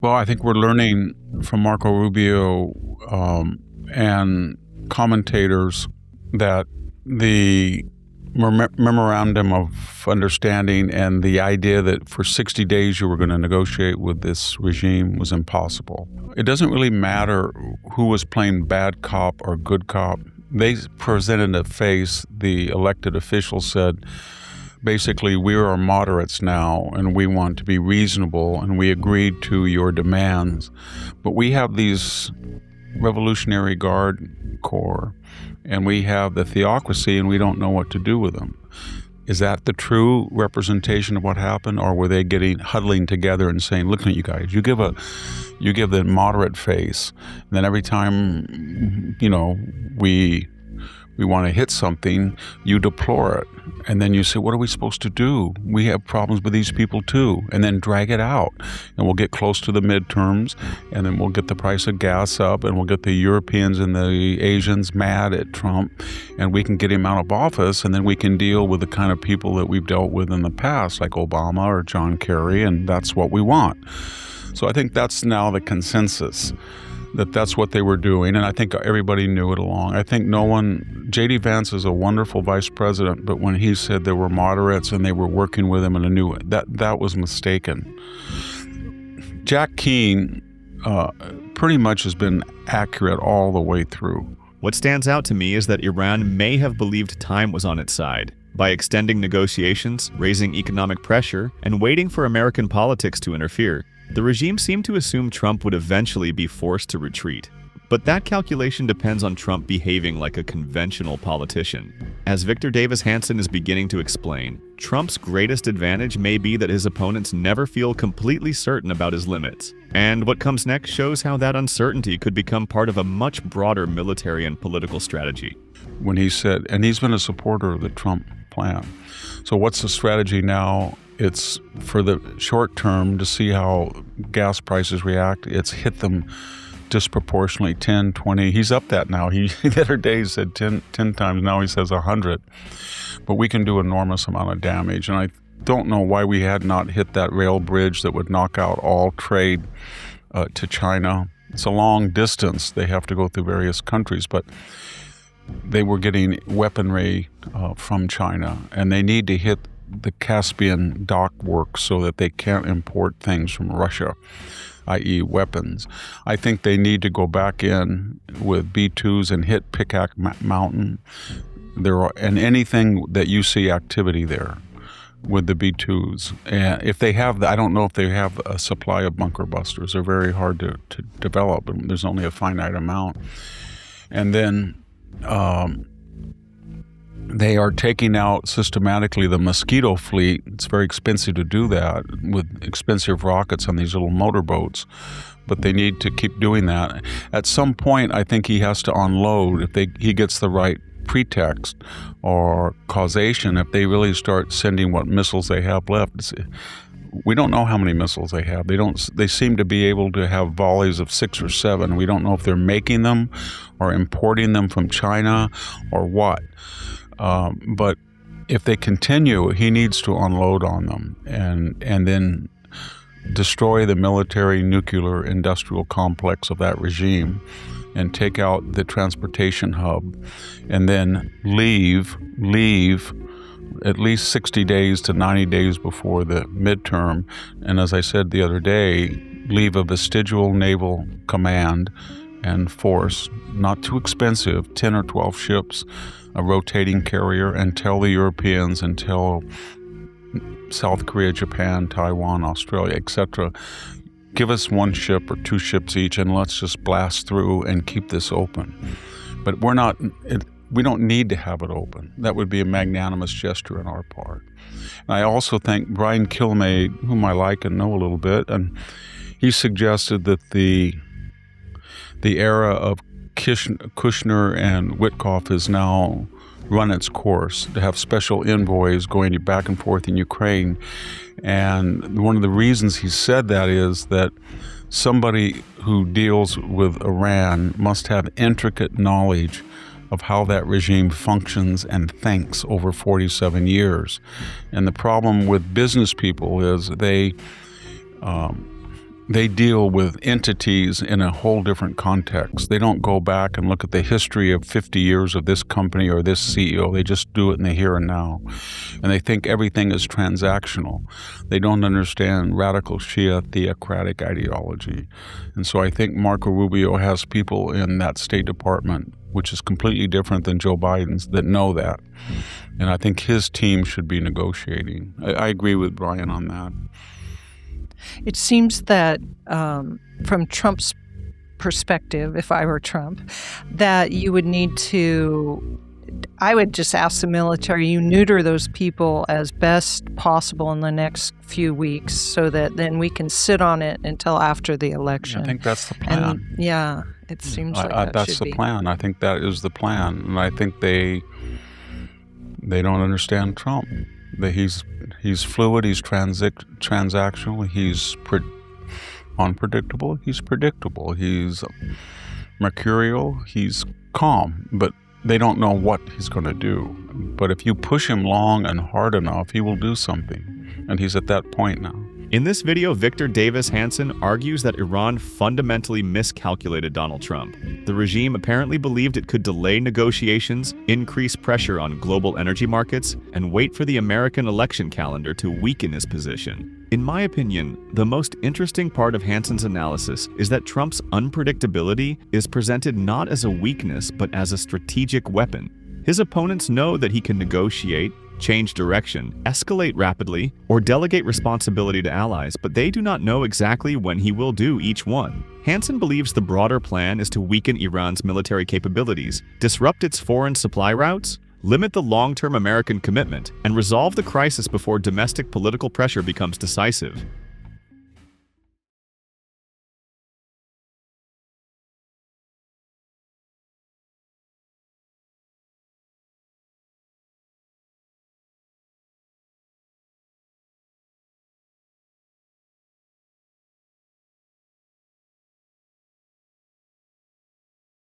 Well, I think we're learning from Marco Rubio and commentators that the memorandum of understanding and the idea that for 60 days you were going to negotiate with this regime was impossible. It doesn't really matter who was playing bad cop or good cop. They presented a face. The elected officials said, basically, we are moderates now, and we want to be reasonable, and we agreed to your demands. But we have these Revolutionary Guard Corps, and we have the theocracy, and we don't know what to do with them. Is that the true representation of what happened, or were they huddling together and saying, "Look at you guys, you give the moderate face, and then every time we want to hit something, you deplore it. And then you say, what are we supposed to do? We have problems with these people too. And then drag it out. And we'll get close to the midterms, and then we'll get the price of gas up, and we'll get the Europeans and the Asians mad at Trump, and we can get him out of office, and then we can deal with the kind of people that we've dealt with in the past, like Obama or John Kerry, and that's what we want. So I think that's now the consensus, that's what they were doing, and I think everybody knew it along. I think J.D. Vance is a wonderful vice president, but when he said there were moderates and they were working with him in a new way, that was mistaken. Jack Keane pretty much has been accurate all the way through. What stands out to me is that Iran may have believed time was on its side. By extending negotiations, raising economic pressure, and waiting for American politics to interfere, the regime seemed to assume Trump would eventually be forced to retreat. But that calculation depends on Trump behaving like a conventional politician. As Victor Davis Hanson is beginning to explain, Trump's greatest advantage may be that his opponents never feel completely certain about his limits. And what comes next shows how that uncertainty could become part of a much broader military and political strategy. When he said, and he's been a supporter of the Trump plan. So what's the strategy now? It's for the short term to see how gas prices react. It's hit them disproportionately, 10, 20. He's up that now. The other day he said 10 times. Now he says 100. But we can do enormous amount of damage. And I don't know why we had not hit that rail bridge that would knock out all trade to China. It's a long distance. They have to go through various countries. But they were getting weaponry from China. And they need to hit the Caspian dock works so that they can't import things from Russia, i.e. weapons. I think they need to go back in with B-2s and hit Pickac Mountain. And anything that you see activity there with the B-2s. And if they have, I don't know if they have a supply of bunker busters. They're very hard to develop. There's only a finite amount. And then they are taking out systematically the Mosquito fleet. It's very expensive to do that with expensive rockets on these little motorboats, but they need to keep doing that. At some point, I think he has to unload if he gets the right pretext or causation. If they really start sending what missiles they have left, we don't know how many missiles they have. They seem to be able to have volleys of 6 or 7. We don't know if they're making them or importing them from China or what. But if they continue, he needs to unload on them and then destroy the military, nuclear, industrial complex of that regime and take out the transportation hub and then leave at least 60 days to 90 days before the midterm. And as I said the other day, leave a vestigial naval command and force, not too expensive, 10 or 12 ships, a rotating carrier, and tell the Europeans and tell South Korea, Japan, Taiwan, Australia, etc., give us 1 ship or 2 ships each and let's just blast through and keep this open. But we don't need to have it open. That would be a magnanimous gesture on our part. And I also think Brian Kilmeade, whom I like and know a little bit, and he suggested that the era of Kushner and Witkoff has now run its course, to have special envoys going back and forth in Ukraine. And one of the reasons he said that is that somebody who deals with Iran must have intricate knowledge of how that regime functions and thinks over 47 years. And the problem with business people is they they deal with entities in a whole different context. They don't go back and look at the history of 50 years of this company or this CEO. They just do it in the here and now. And they think everything is transactional. They don't understand radical Shia theocratic ideology. And so I think Marco Rubio has people in that State Department, which is completely different than Joe Biden's, that know that. And I think his team should be negotiating. I agree with Brian on that. It seems that from Trump's perspective, if I were Trump, that you would need to, I would just ask the military, you neuter those people as best possible in the next few weeks so that then we can sit on it until after the election. I think that's the plan. And, yeah, it seems like that's the plan. I think that is the plan. And I think they don't understand Trump. That he's fluid, he's transactional, he's unpredictable, he's predictable, he's mercurial, he's calm, but they don't know what he's going to do. But if you push him long and hard enough, he will do something. And he's at that point now. In this video, Victor Davis Hanson argues that Iran fundamentally miscalculated Donald Trump. The regime apparently believed it could delay negotiations, increase pressure on global energy markets, and wait for the American election calendar to weaken his position. In my opinion, the most interesting part of Hanson's analysis is that Trump's unpredictability is presented not as a weakness but as a strategic weapon. His opponents know that he can negotiate, change direction, escalate rapidly, or delegate responsibility to allies, but they do not know exactly when he will do each one. Hanson believes the broader plan is to weaken Iran's military capabilities, disrupt its foreign supply routes, limit the long-term American commitment, and resolve the crisis before domestic political pressure becomes decisive.